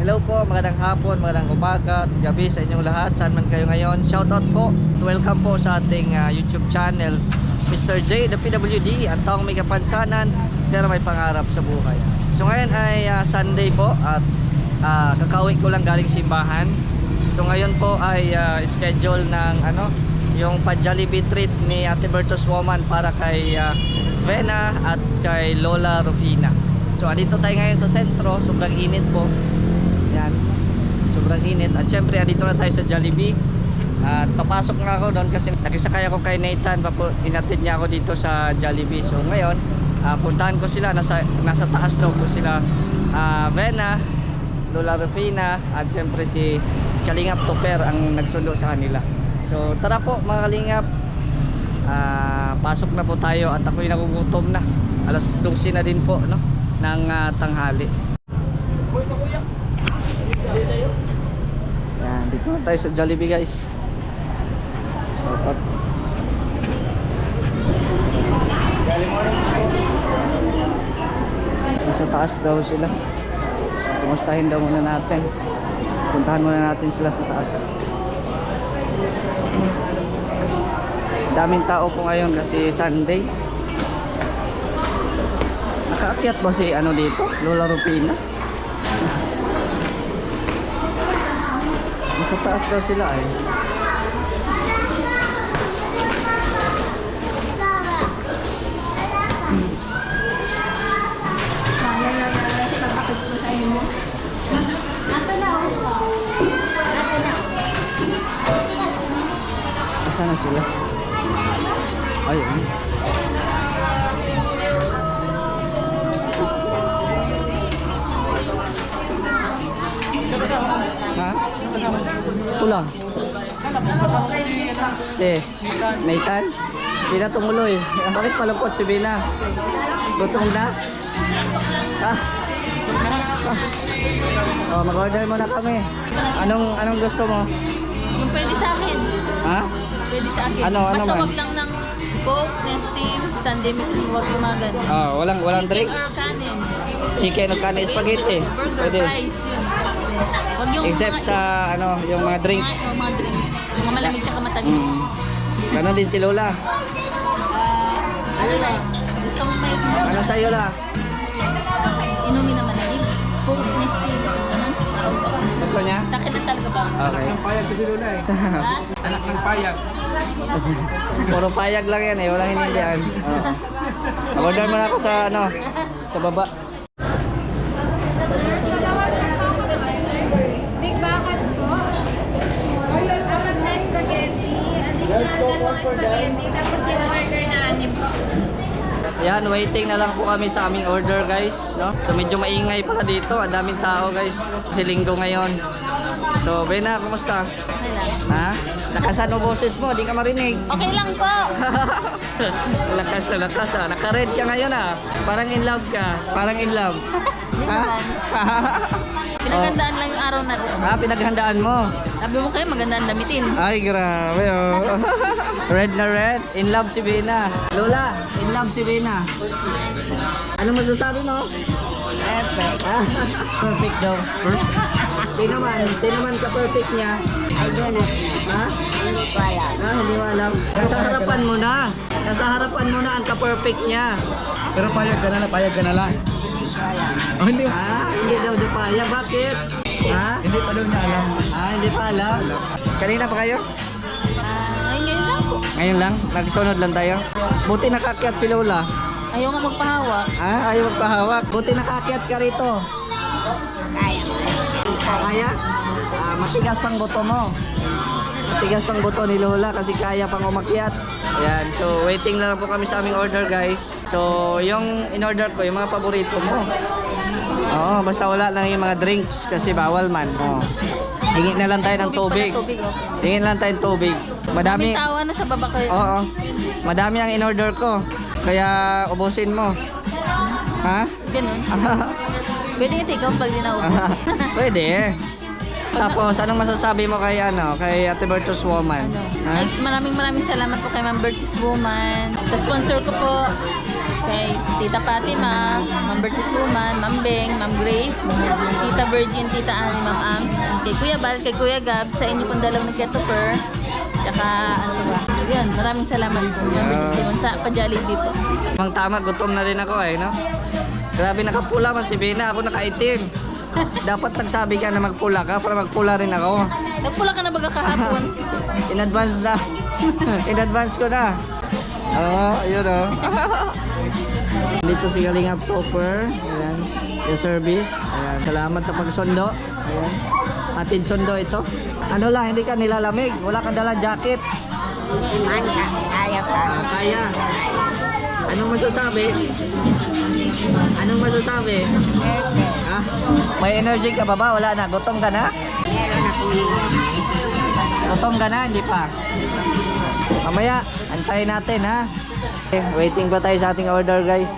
Hello po, magandang hapon, magandang umaga, gabi sa inyong lahat, saan man kayo ngayon. Shoutout po, welcome po sa ating YouTube channel, Mr. J, the PWD, at taong may kapansanan pero may pangarap sa buhay. So ngayon ay Sunday po at kakauwi ko lang galing simbahan. So ngayon po ay schedule ng yung pa-Jollibee treat ni Ate Bertus Woman para kay Vena at kay Lola Rufina. So andito tayo ngayon sa sentro, sobrang init po. Yan, sobrang init. At syempre andito na tayo sa Jollibee. At papasok nga ako doon kasi nakisakay ako kay Nathan, inatid niya ako dito sa Jollibee. So ngayon, puntahan ko sila, nasa taas daw po sila, Vena, Lola Rufina, at syempre si Kalingap Tupper ang nagsundo sa kanila. So tara po mga Kalingap, pasok na po tayo at ako'y nagugutom na. Alas 12 na din po ng tanghali. Yan, dito na tayo sa Jollibee guys. Shoutout. Nasa taas daw sila. Kumustahin daw muna natin. Puntahan muna natin sila sa taas. Daming tao po ngayon kasi Sunday. Nakaakyat ba si dito? Lola Rufina? Nasa taas daw sila ay. Saan na sila? Ayun. Ha? Ito lang. Si Nathan? Hindi na tumuloy. Bakit palungkot si Bina? Gutom na? Ha? Oh, mag-order muna kami. Anong gusto mo? Yung pwede sa akin. Ha? Pwede sa akin. Ano Basta man? wag lang ng Coke, Nestin, Sunday mix, wag yung mga ganun. Walang Chicken drinks. or kanin. Chicken o kanin, spaghetti. Burger, Pwede. fries, yun. Wag yung Except mga, sa yung mga drinks. mga drinks. Mga malamig tsaka matamis. Ganon din si Lola. Ano na? Gusto mong may Ano sa'yo la? inumin na malamig? Coke, Nestin, ganun. Gusto niya? Sa akin lang talaga ba? Okay. Payag si Lola eh. Ha? Anak ng payag. Puro payag lang yan eh, walang hinindihan. Order mo na ako sa sa baba. Big bucket po. Apat na spaghetti. Additional dalawang spaghetti. Tapos yung burger na 6 po. Yan, waiting na lang po kami sa aming order guys, no? So medyo maingay pa dito, ang daming tao guys. Kasi linggo ngayon. So, Bena, kumusta? Okay lang. Ha? Nakasan mo boses mo, di ka marinig. Okay lang po. Lakas na lakas ah. Naka-red ka ngayon ah. Parang in love ka. Parang in love. Ha? Pinagandaan lang yung araw na to. Pinaghandaan mo. Sabi mo kayo magandang damitin. Ay, grabe oh. Red na red. In love si Bena. Lola, in love si Bena. Ano masasabi mo? Perfect daw. Sino man ka-perfect niya? I don't know. Ha? Hindi ko alam. Hindi mo alam. Nasa harapan mo na. Nasa harapan mo na ang ka-perfect niya. Pero payag ka na lang. Oh, hindi. Hindi daw siya paya. Bakit? Ha? Hindi pa daw niya alam. Hindi pa alam. Kanina pa kayo? Ngayon lang po. Ngayon lang? Nagsunod lang tayo? Buti nakakyat si Lola. Ayaw mo magpahawak. Ayaw magpahawak. Buti nakakyat ka rito. Kaya? Matigas pang buto mo. Matigas pang buto ni Lola kasi kaya pang umakyat. Ayan, so waiting lang po kami sa aming order guys. So yung in-order ko, yung mga paborito mo. Oo, basta wala lang yung mga drinks kasi bawal man. Hingin na lang tayo ng tubig. Hingin lang tayo ng tubig. Madami Madami. tawa na sa baba ko. Oo. Madami ang in-order ko. Kaya ubusin mo. Ha? Ganun. Pwede nga ikaw pag di naubos. Pwede. Tapos anong masasabi mo kay kay Ate Bertus Woman? Ay, maraming salamat po kay Ma'am Bertus Woman. Sa sponsor ko po, Kay Tita Fatima, Ma'am Bertus Woman, Ma'am Beng, Ma'am Grace, Tita Virgin, Tita Annie, Ma'am Ams, and kay Kuya Bal, kay Kuya Gab, sa inyo pong dalawang nag-ketopher. Tsaka ano ba? Yun, maraming salamat po. Ma'am Bertus Woman sa pa-Jollibee po. Mang tama, gutom na rin ako no? Grabe, nakapula man si Bena, ako nakaitim. Dapat nagsabi ka na magpula ka para magpula rin ako. Nagpula ka na baga kahapon? In advance na. In advance ko na. Yun Dito si Kalingap Topper. Ayan. Yung service. Ayan. Salamat sa pagsundo. Ayan. Hatid sundo ito. Ano lang, hindi ka nilalamig. Wala kang dala jacket. Kaya pa. Kaya. Anong masasabi? Anong masasabi? Ha? May energy ka ba ba? Wala na. Gutom ka na? Gutom ka na? Hindi pa. Mamaya, antayin natin ha. Okay, waiting pa tayo sa ating order guys.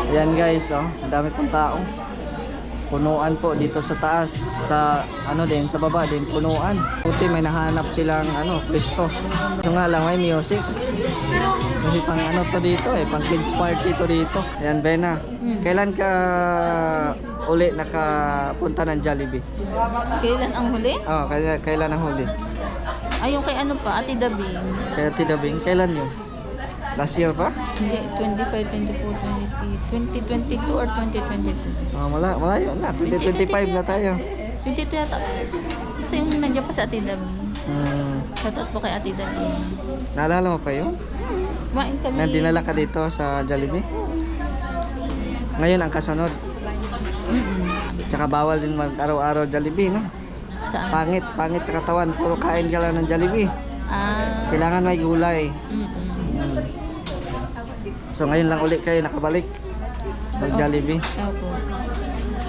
Ayan guys, ang dami pong tao. Punuan po dito sa taas. Sa ano din, sa baba din, punuan. Buti may nahanap silang pwesto. So nga lang, may music. Kasi pang to dito pang kids party to dito. Ayan Bena, kailan ka uli nakapunta ng Jollibee? Kailan ang huli? Kailan ang huli? Ayun kay ano pa, Ate Dabing. Kaya Tidabing, kailan yun? Last year pa? Hindi, 25, 24, 2022 or 2022. Malayo na. 2025 na tayo. 22 yata. Kasi yung nandiyan pa sa Ate Dabing. Shoutout po kay Ate Dabing. Naalala mo pa yun? Kumain kami. Na dinala ka dito sa Jollibee? Ngayon ang kasunod. Tsaka bawal din mag-araw-araw Jollibee, no? Saan? Pangit sa katawan. Puro kain ka lang ng Jollibee. Kailangan may gulay. So ngayon lang ulit kayo nakabalik mag Jollibee. Opo.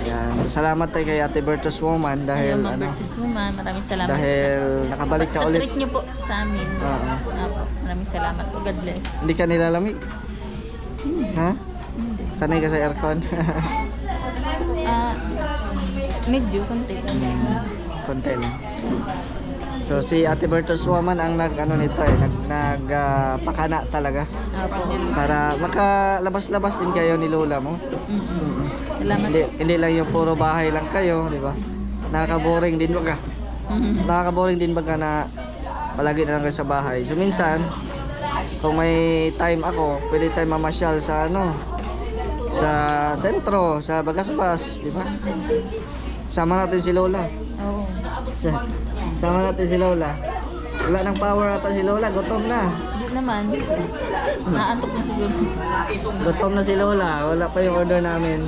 Ayan. Salamat tayo kay Ate Bertus Woman dahil Ayun, Ma'am Bertus Woman, maraming salamat dahil nakabalik ka sa ulit. treat niyo po sa amin. Oo. Opo, maraming salamat po. God bless. Hindi ka nilalamig? Ha? Sanay ka sa aircon? Medyo, konti. Konti lang. So si Ate Bertus Woman ang pakana talaga Opo. para makalabas-labas din kayo ni Lola mo. Salamat. Hindi lang yung puro bahay lang kayo, di ba? Nakaka-boring din baga. Nakaka-boring din baga na palagi na lang kayo sa bahay. So minsan, kung may time ako, pwede tayo mamasyal sa sa sentro, sa Bagaspas, di ba? Sama natin si Lola. Oo. Sama natin si Lola. Wala nang power ata si Lola, gutom na. Hindi naman. Naantok na siguro. Gutom na si Lola, wala pa yung order namin.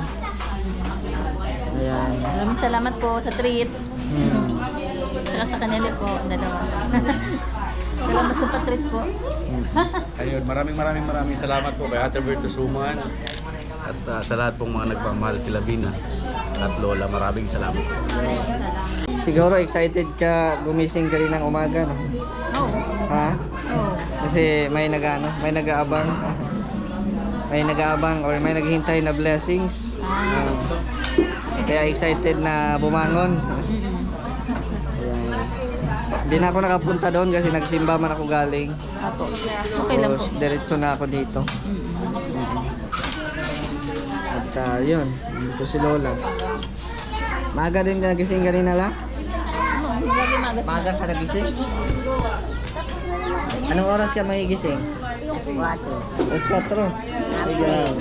Ayan. Maraming salamat po sa treat. Saka sa kanila po, dalawa. Salamat sa patreat po. Ayun, maraming salamat po kay Ate Bertus Woman at sa lahat pong mga nagmamahal kila Bina at Lola. Maraming salamat. Siguro excited ka gumising ka rin ng umaga, no? Oo. Ha? Oo. Kasi may nag-aabang. May nag-aabang or may naghihintay na blessings. Kaya excited na bumangon. Hindi na ako nakapunta doon kasi nagsimba man ako galing. Apo. Okay lang po. Tapos diretso na ako dito. At yun, dito si Lola. Maaga din ka nagising kanina lang? Lagi magas na. Maaga ka nagising? Anong oras ka may gising? 4. Alas 4? Sige lang.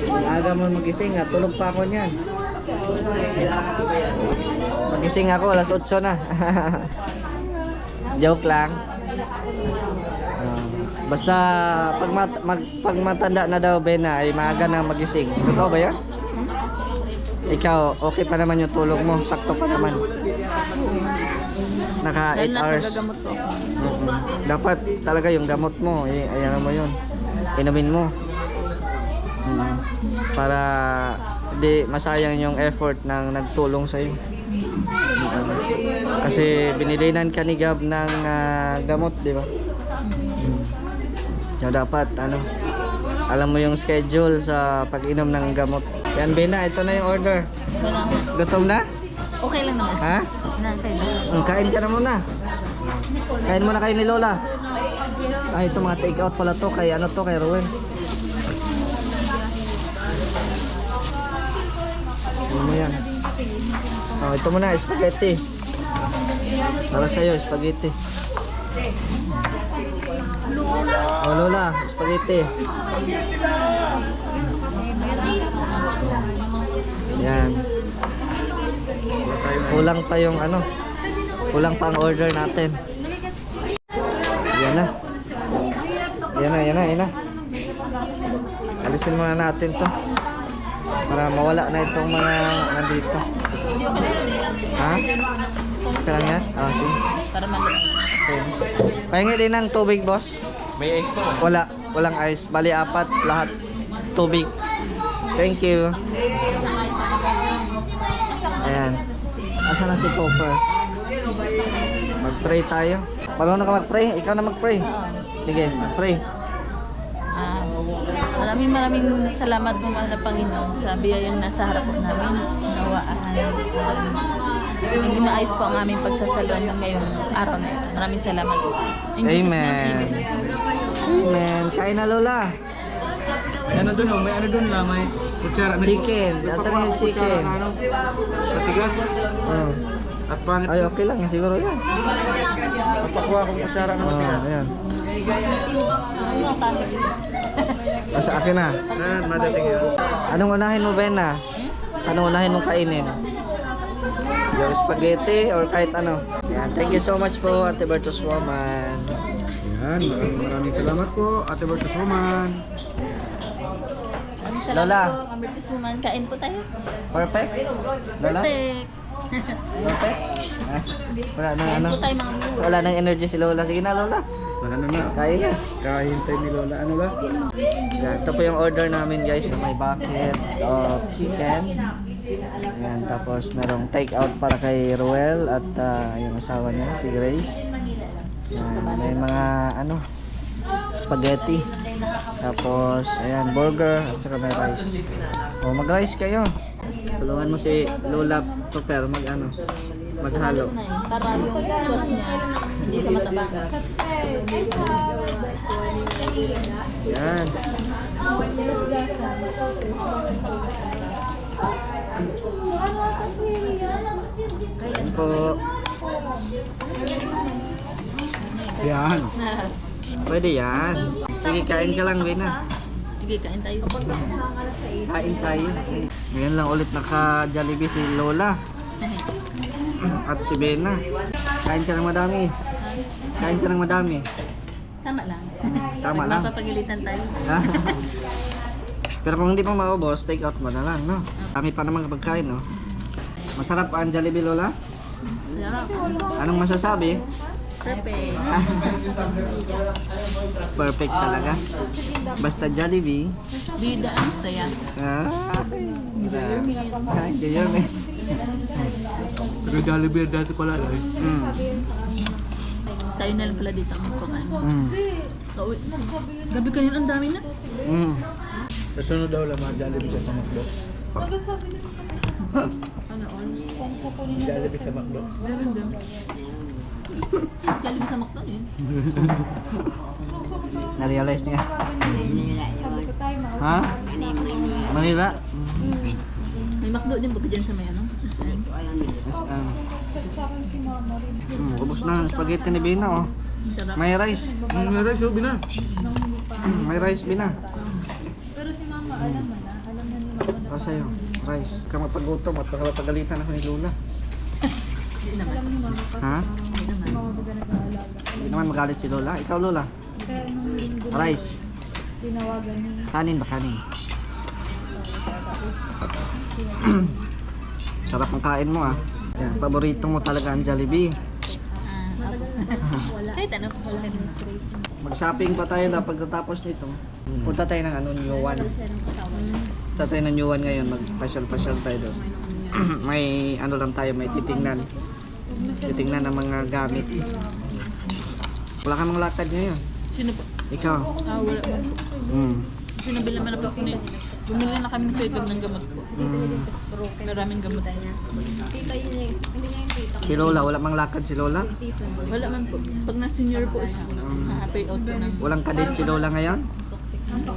Maaga mo magising, tulog pa ako niyan. Magising ako, alas 8 na. Joke lang. Basta pag matanda na daw Bena ay maaga na magising. Totoo ba yan? Ikaw, okay pa naman yung tulog mo. Sakto pa naman. Naka 8 hours. Nagagamot po ako. Dapat talaga yung gamot mo. Ayan mo yun. Inumin mo. Para hindi masayang yung effort ng nagtulong sa'yo. Kasi binilinan ka ni Gab ng gamot, di ba? So dapat alam mo yung schedule sa pag-inom ng gamot. Yan Bena, ito na yung order. Ganun. Gutom na? Okay lang naman. Ha? Okay lang. Kain ka na muna. Kain muna kayo ni Lola. Ay, ito mga take out pala to. Kay ano to, kay Ruel. Ano mo yan? Oh, ito muna, spaghetti. Para sa'yo, spaghetti. Oh, Lola, spaghetti. Yan. Kulang pa yung ano. Kulang pa ang order natin. Yan na. Yan na. Alisin muna natin to. Para mawala na itong mga nandito. Ha? Kailan yan? Ah, sige. Para maluto. Okay. Pahingi din ng tubig, boss. May ice pa. Walang ice. Bali, 4 lahat. Tubig. Thank you. Ayan. Asa na si Popper? Mag-pray tayo. Marunong ka mag-pray? Ikaw na mag-pray. Sige, mag-pray. Maraming salamat po mahal na Panginoon sa biyayang nasa harap po namin. Nawaan. Hindi maayos po ang aming pagsasaluan ngayong araw na ito. Maraming salamat po. In Jesus' name, Amen. Amen. Kain na, Lola. Ano dun, oh, may ano dun na, may kutsara. Chicken. Asan yung chicken? Ano? Matigas. Oh. At pangit. Ay, okay lang. Siguro yan. Papakuha akong kutsara na matigas. Ayan. Ano tayo? Sa akin na. Yan, madating yan. Anong unahin mo, Bena? Anong unahin mong kainin? Yung spaghetti or kahit ano? Yan. Thank you so much po, Ate Bertus Woman. Yan, maraming salamat po, Ate Bertus Woman. Maraming salamat Lola. po. Ambertis Woman. Kain po tayo. Perfect? Lola? Perfect. Perfect? Ah, wala nang Kain ano. po tayo mga viewers. Wala nang energy si Lola. Sige na, Lola. Ano na? Kaya yan. Kahintay ni Lola. Ano ba? Yan, ito po yung order namin, guys. May bucket of chicken. Yan, tapos merong take out para kay Ruel at yung asawa niya, si Grace. Yan, may mga ano, spaghetti. Tapos, ayan, burger at saka may rice. O, mag-rice kayo. Tulungan mo si Lola Tupper maghalo. Para yung sauce niya hindi siya matabang. Yan. Yan po. Yan. Pwede yan. Sige, kain ka lang, Wina. Sige, kain tayo. Kain tayo. Ngayon lang ulit naka-Jollibee si Lola. At si Bena. Kain ka ng madami. Kain ka ng madami. Tama lang. Tama lang. Mapapagalitan tayo. Pero kung hindi pa maubos, take out mo na lang, no? Kami pa naman kapag kain, no? Masarap ang Jollibee, Lola? Sarap. Anong masasabi? Perfect. Perfect talaga. Basta Jollibee. Bida ang saya. Hindi yun eh. Pero Jollibee dati pala eh. Tayo na lang pala dito ang magpakain. Kauwi. Gabi kanina ang dami na. Sa sunod daw lang mga Jollibee sa McDo. Ano on? Jollibee sa McDo. Meron din. Jollibee sa McDo yun. Na-realize niya. Ha? Manila? May McDo din ba dyan sa may ano? Ubus na ang spaghetti ni Bina, oh. Sarap. May rice. May rice, oh, Bina. May rice, Bina. Pero si mama, alam mo na. Alam na ni mama na. Para sa'yo, rice. Ka mapagutom at makapagalitan ako ni Lola. Hindi naman. Ha? Hindi naman. Hindi naman magalit si Lola. Ikaw, Lola. Kaya nung linggo, Rice. tinawagan niya. Kanin ba? Kanin. Sarap ang kain mo, ah. Yan, paborito mo talaga ang Jollibee. Kahit ano. Mag-shopping pa tayo na pagkatapos nito. Punta tayo ng New One. Punta tayo ng New One ngayon. Mag-pasyal-pasyal tayo doon. May ano lang tayo, may titingnan. Titingnan ng mga gamit. Wala kang mga lakad ngayon. Sino po? Ikaw. Wala po. Kasi nabili naman ako ni... Bumili na kami ni Kuya Gab ng gamot po. Maraming gamot. Si Lola, wala mang lakad si Lola? Wala man po. Pag na-senior po siya, ma-pay out po ng... Walang kadate si Lola ngayon?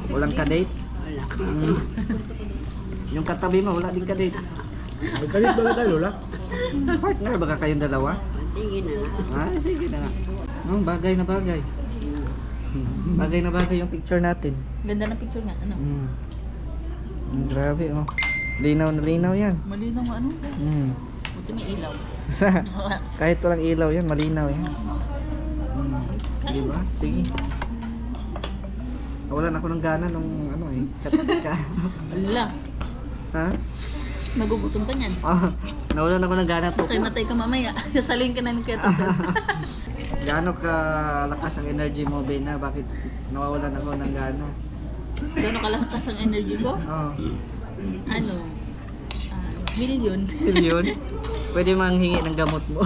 Walang kadate? Mm. Yung katabi mo, wala din kadate. Magkalit ba tayo, Lola? Partner baka kayong dalawa? Sige na. Ah, sige na. Bagay na bagay. Bagay na bagay yung picture natin. Ganda ng picture nga, ano? Grabe oh. Linaw na linaw yan. Malinaw nga, ano? Buti may ilaw. Kahit walang ilaw yan, malinaw yan. Diba? Sige. Nawalan ako ng gana nung ano eh. Ala, Ha? magugutom ka niyan. Nawalan ako ng gana to. Okay, matay ka mamaya. Sasaluhin ka na ni Kuya Tito. Gaano ka lakas ang energy mo, Bena? Bakit nawawalan ako ng gana? Gano'n kalakas ang energy ko? Oh. Ano? Million. Yun. Pwede manghingi ng gamot mo.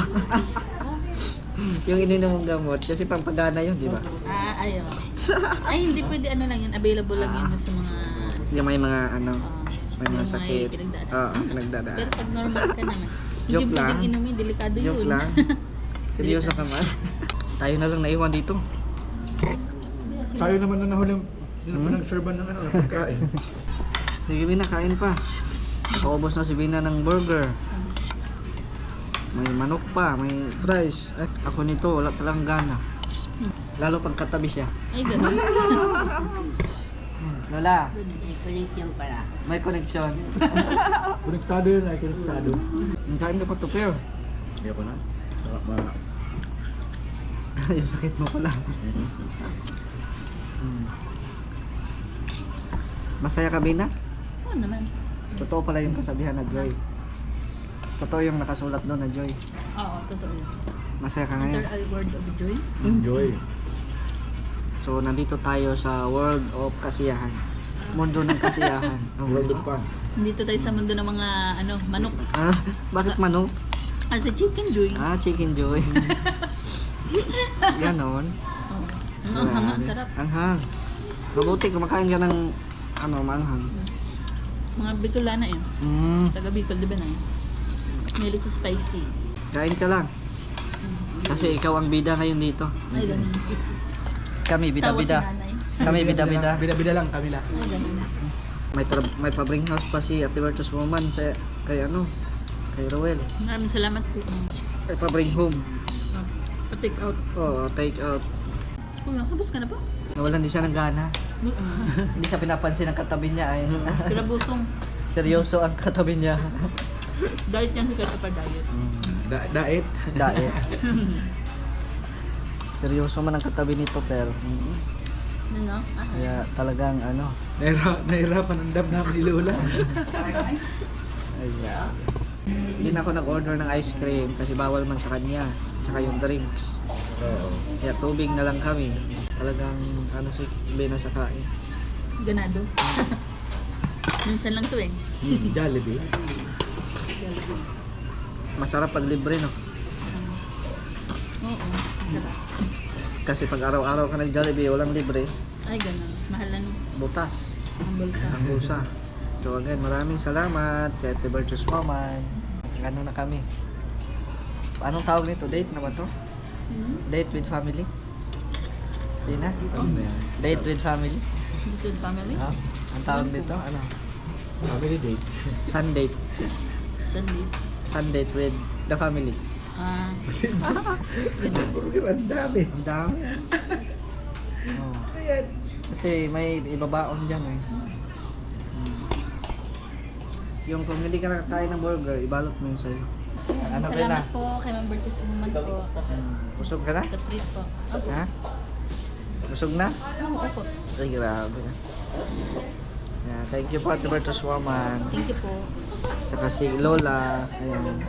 Yung ininom mong gamot. Kasi pampagana yun, di ba? Ayaw. Ay, hindi pwede ano lang yan. Available lang yun sa mga... Yung may mga ano, may mga yung sakit. pinagdadaan. Oo, pinagdadaan. Pero pag normal ka naman, hindi Joke lang. pwedeng inumin, delikado yun. Joke lang. Seryoso ka man. Tayo na lang naiwan dito. Tayo naman na nahuling sila pa nag-serve ng ano, pagkain. Sige, Bina, kain pa. Nakaubos na si Bina ng burger. May manok pa, may fries. Ay, ako nito, wala talagang gana. Lalo pag katabi siya. Ay, gano'n. Lola, May connection para. may connection. Konektado yun, ay konektado. Kain ka pa to, Pero. Hindi ako na. Yung sakit mo pala. Masaya ka, Bina? Oo naman. Totoo pala yung kasabihan na joy. Totoo yung nakasulat doon na joy. Oo, totoo yun. Masaya ka ngayon. Enter a word of joy. Enjoy. So, nandito tayo sa World of Kasiyahan. Mundo ng kasiyahan. World of Fun. Dito tayo sa mundo ng mga ano, manok. Ah, bakit manok? Sa chicken joy. Chicken joy. Ganon. Ang hanga, ang sarap. Anghang. Mabuti, kumakain ka ng ano, maanghang. Mga Bicolana yun. Taga Bicol, di ba na yun? Mahilig sa spicy. Kain ka lang. Kasi ikaw ang bida ngayon dito. Ay, ganun. Kami, Tawa si bida-bida. nanay. Kami, bida-bida. Bida-bida lang kami lang. Ay, ganun. May pabring house pa si Ate Virtus Woman sa kay ano, kay Roel. Maraming salamat po. May pabring home. Pa-take out. Oo, take out. Kuya, tapos ka na po? Nawalan din siya ng gana. Hindi siya pinapansin ng katabi niya ay. Pinabusong. Seryoso ang katabi niya. Diet yan si Kuya pa diet. Daet. Dahil. Seryoso man ang katabi nito pero Ano? kaya talagang ano. Nahirapan ang dab namin ni Lola. Ayan. Hindi na ako nag-order ng ice cream kasi bawal man sa kanya. Tsaka yung drinks. Oo. Kaya tubig na lang kami. Talagang ano si Bena sa kain. Ganado. Minsan lang to eh. Jollibee. Masarap pag libre no. Oo. Sarap. Kasi pag araw-araw ka nag-Jollibee, walang libre, Ay, ganun. Mahalan. butas Humble ka. ang busa. So again, maraming salamat kay Ate Virtus Woman. Ano na kami. Anong tawag nito? Date na ba to? Date with family? Hindi na? Ano na yan? Date with family? Dito yung family. Ha? Ang tawag dito? Ano? Family date. Sun date. Sunday. Sun date with the family. Burger, ang dami. Ang dami. Oh. Kasi may ibabaon dyan eh. Yung kung hindi ka nakakain ng burger, ibalot mo yung sa'yo. Ano ba na? Salamat po kay Ma'am Bertus Woman po. Busog ka na? Sa treat po. Opo. Ha? Busog na? Opo. Ay, grabe. Yeah, thank you po Ate Virtus Woman. Thank you po. Tsaka si Lola. Ayan.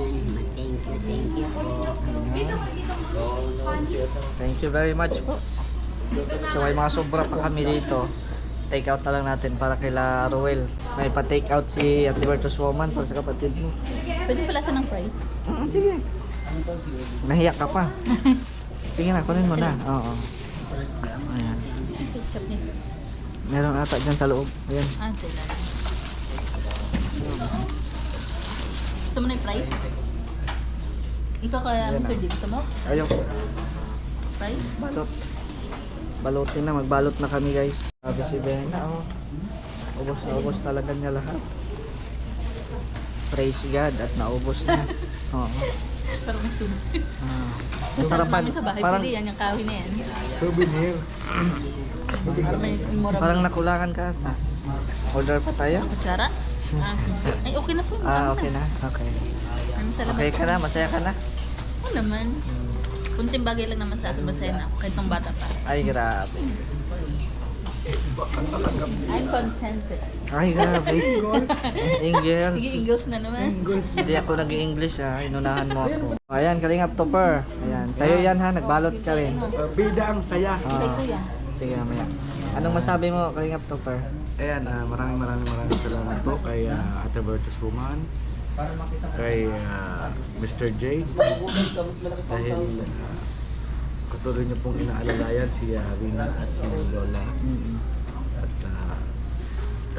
Thank you po. Thank you very much po. So may mga sobra pa kami dito. Take out na lang natin para kila Roel. May pa-take out si Ate Virtus Woman para sa kapatid mo. Pwede pala sa ng price? Sige. Nahiyak ka pa. Sige na, kunin mo na. Oo. Ayan. Ketchup nito. Meron ata dyan sa loob. Ayan. Ah, sila. Gusto mo na yung price? Ikaw kaya, Mr. G, gusto mo? Ayun. Price? Balot. Balutin na. Magbalot na kami guys. Sabi si Bena, oh. Ubos na ubos talaga niya lahat. Praise God at naubos na. Oo. Parang may sumo. Ah. Masarap namin sa bahay. Parang, Pili yan, yung kahoy na yan. Souvenir. Parang may mura. parang nakulangan ka. Ah. Order pa tayo? Kutsara? Ay, okay na po. Ah, okay na. Okay. Ano salamat. Okay ka na? Masaya ka na? Oo naman. Kunting bagay lang naman sa akin. Masaya na ako. Kahit nung bata pa. Ay, grabe. I'm contented. Ay, grabe. Ingles. Sige, Ingles na naman. Hindi ako nag-English ha. Inunahan mo ako. Ayan, Kalingap Topper. Ayan. Sa'yo yan ha. Nagbalot ka rin. Bida ang saya. Kay kuya. Sige, mamaya. Anong masabi mo, Kalingap Topper? Ayan, maraming salamat po kay Ate Virtuous Woman, kay Mr. J. Dahil patuloy niyo pong inaalalayan si Rina at si Lola. At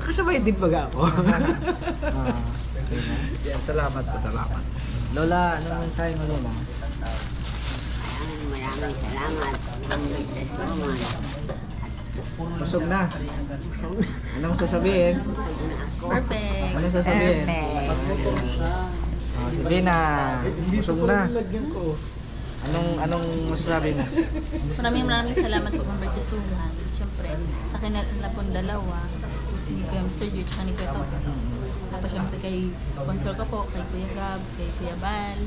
nakasabay din baga ako. Ah, okay na. Yan, salamat po, salamat. Lola, anong mensahe mo, Lola? Maraming salamat. Ang nagdasuman. Busog na. Anong sasabihin? Perfect. Anong sasabihin? Oh, sabihin na. Busog na. Anong masasabi mo? Maraming salamat po, Ma'am Bertus Suman. Siyempre, sa kanila pong dalawa, ni Kuya Mr. George, tsaka ni Kuya Tom. Tapos siyempre kay sponsor ko po, kay Kuya Gab, kay Kuya Bal.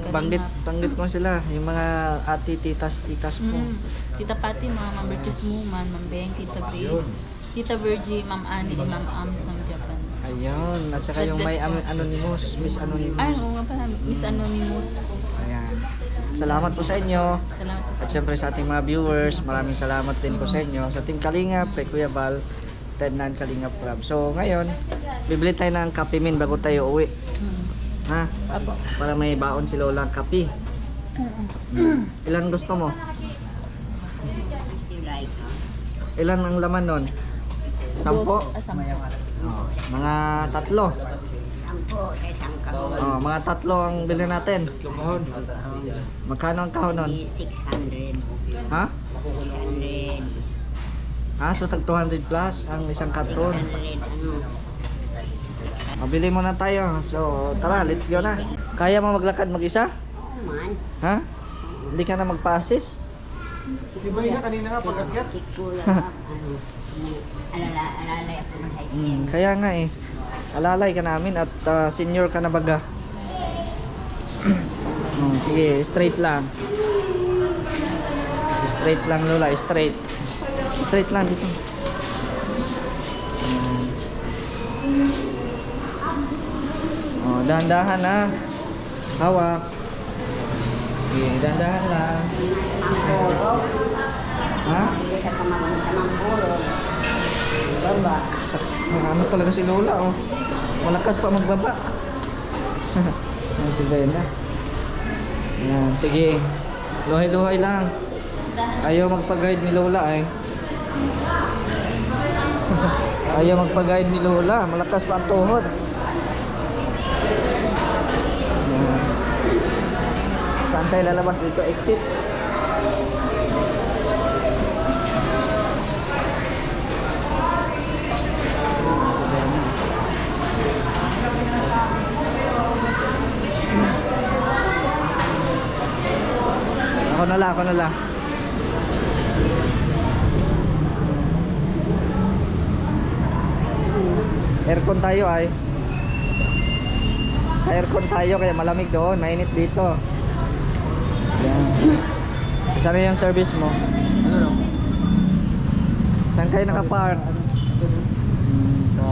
Banggit mo sila, yung mga ati, titas po. Tita Pati, Ma'am Bertus Suman, Ma'am Beng, Tita Grace, Tita Virgie, Ma'am Annie, Ma'am Ams ng Japan. Ayun, at saka yung may Anonymous, Miss Anonymous. Ay, oo nga pala, Miss Anonymous. Ayan. Salamat po sa inyo. Salamat po At syempre sa ating mga viewers, maraming salamat din po sa inyo. Sa Team Kalingap, kay Kuya Bal, Ted Nan Kalingap Club. So ngayon, bibili tayo ng kape min bago tayo uwi. Ha? Para may baon si Lola ang kape. Ilan gusto mo? Ilan ang laman nun? 10? Sampo. Oh, mga 3. Oh, mga 3 ang bilhin natin. Lumahon. Magkano ang kahon nun? 600. Ha? 600. Ah, so tag 200 plus ang isang karton. 600 ano. Mabili muna tayo. So, tara, let's go na. Kaya mo maglakad mag-isa? Man. Ha? Hindi ka na magpa-assist? Tibay na kanina nga pag-akyat. Si Kuya ano. Alalay ako ng high school. Kaya nga eh. Alalay ka namin at senior ka na baga. Sige, straight lang. Straight lang Lola, straight. Straight lang dito. Oh, dahan-dahan na. Hawak. Okay, dahan-dahan lang. Ha? Sa kamang puro. Baba. Ano talaga si Lola, oh. Malakas pa magbaba. Yan si Bena. Yan, sige. Luhay-luhay lang. Ayaw magpag-guide ni Lola, eh. Ayaw magpag-guide ni Lola. Malakas pa ang tuhod. Yan. Saan tayo lalabas dito? Exit. Ako na lang. Aircon tayo ay. Ka-aircon tayo kaya malamig doon, mainit dito. Yan. Saan yung service mo? Ano? Saan kayo nakapark? So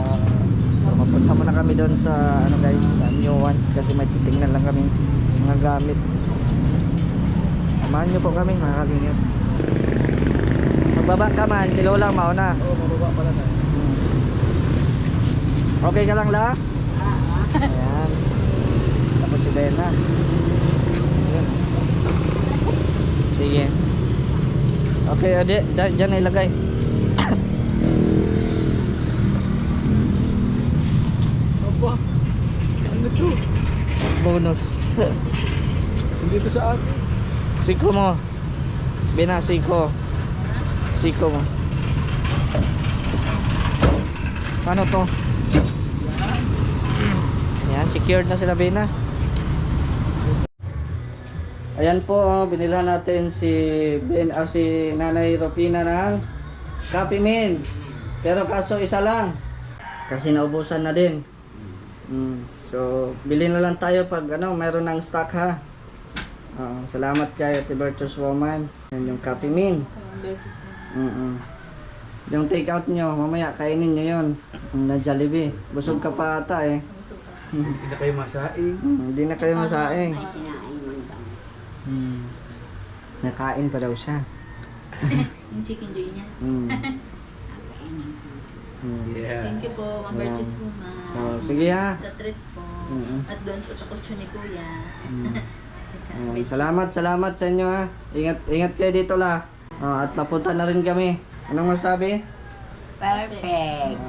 mapunta muna kami doon sa ano guys, sa New One kasi may titingnan lang kami mga gamit. Samahan nyo po kami mga kalingap. Magbaba ka man, si Lola ang mauna. Oo, mababa pala na. Okay ka lang la? Ayan. Tapos si Bena. Ayan. Sige. Okay, ade, dyan na ilagay. Apa? Ano to? Bonus. Hindi to sa atin. Siko mo. Bina, siko. Siko mo. Paano to? Yan, secured na sila, Bina. Ayan po, binilhan natin si si Nanay Ropina ng Coffee Mint. Pero kaso isa lang. Kasi naubusan na din. So, bilhin na lang tayo pag mayroon ng stock ha. Salamat kay Ate Virtuous Woman. Yan yung Coffee Mint. Yung take out nyo, mamaya kainin nyo yun. Na Jollibee. Busog ka pa ata eh. Hindi na kayo masaing. Hindi na kayo masaing. Ay, sinain mo ito. Nakain pa daw siya. Yung chicken joy niya. Yeah. Thank you po, Ma'am Virtuous Woman. So, sige ha. Sa treat po. At doon po sa kutso ni Kuya. Tsaka, Salamat sa inyo ha. Ingat kayo dito la. At papunta na rin kami. Anong masabi? Perfect.